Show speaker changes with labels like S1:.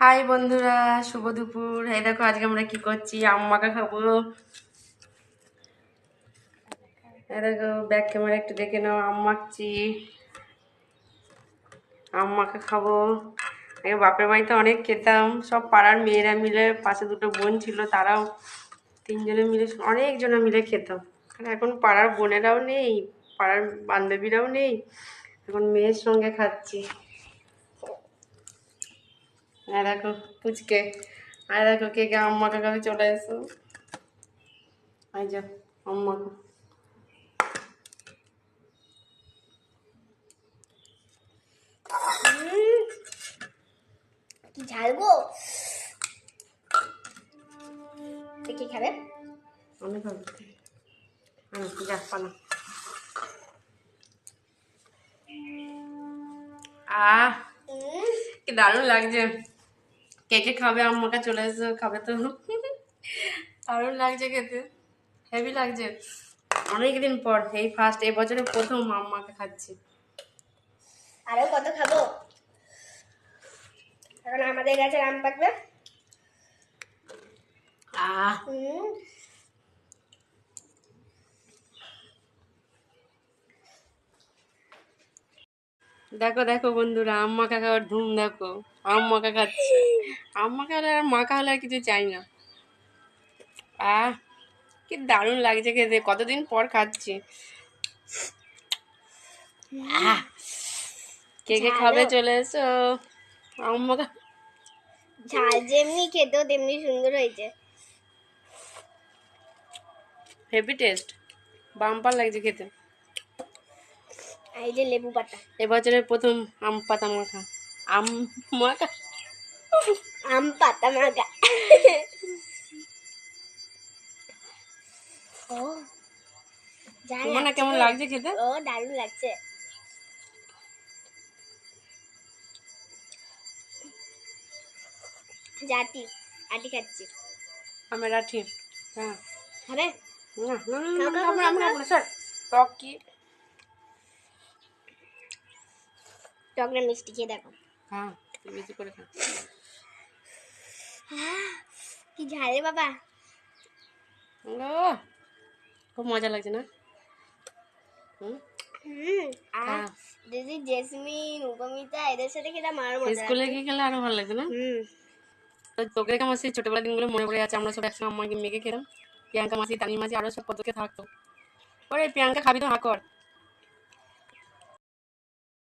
S1: High বন্ধুরা, শুভ দুপুর। এই দেখো আজকে আমরা কি করছি, আম মাখা খাবো। এই দেখো ব্যাক ক্যামেরা একটু দেখে নাও, আম মাখছি, আম মাখা খাবো। আগে বাপের বাড়িতে অনেক খেতাম, সব পাড়ার মেয়েরা মিলে, পাশে দুটো বোন ছিল, তারাও তিনজনে মিলে অনেকজনে মিলে খেতাম। আর এখন পাড়ার বোনেরাও নেই, পাড়ার বান্ধবীরাও নেই, এখন মেয়ের সঙ্গে খাচ্ছি। আর দেখো পুচকে, আর দেখো কে কে আম মাখা খাবে, চলে এসো। এই যে আম মাখা।
S2: কি ঝাল গো, কে খাবে?
S1: আমি খাবো। যা পানা। আহ কি দারুণ লাগছে। কে কে খাবে আম মাখা, চলে এসো, খাবে তো। দারুণ লাগছে খেতে, হেভি লাগছে। অনেকদিন পর, এই ফার্স্ট, এই বছরে প্রথম আম মাখা খাচ্ছি।
S2: আরো কত খাবো, এখন আমাদের গাছের আম পাকবে।
S1: আহ দেখো দেখো বন্ধুরা, আম মাখা খাওয়ার ধুম দেখো। আম মাখা খাচ্ছে, আম মাখা হলে আর মাখা হলে আর কিছু চাই না। আহ কি দারুণ লাগছে খেতে, কতদিন পর খাচ্ছি। আহ কে কে খাবে, চলে এসো। আম মাখা
S2: ঝাল যেমনি খেতেও তেমনি সুন্দর হয়েছে।
S1: হেভি টেস্ট, বাম্পার লাগছে খেতে।
S2: এই যে লেবু পাতা,
S1: এবছরের প্রথম আম পাতা মাখা, আম মাখা,
S2: আম পাতা মাখা। ও
S1: তোমার না কেমন লাগছে খেতে?
S2: ও দারুণ লাগছে। জাতি আটি খাচ্ছি।
S1: আমি রাঠি। হ্যাঁ
S2: খাবে?
S1: না না না, আমি খাবো না, আমি খাবো না, স্যার। টক কি?
S2: টক না মিষ্টি, খেয়ে দেখো।
S1: হ্যাঁ বেশি করে খা।
S2: কি ঝালে বাবা।
S1: ও খুব মজা লাগছে না?
S2: আর দিদি জেসমিন, উপমিতা এদের সাথে খেলাম আরো মজা।
S1: স্কুলে গিয়ে খেলে আরো ভালো লাগছে না? তো তোকে আমার সেই ছোটবেলার দিনগুলো মনে পড়ে যাচ্ছে, আমরা সব একসঙ্গে আমাকে মেঘে খেলাম, প্রিয়াঙ্কা মাসি, তানি মাসি, আরো সব কতকে থাকতো। ওরে প্রিয়াঙ্কা খাবি তো, হাঁ কর।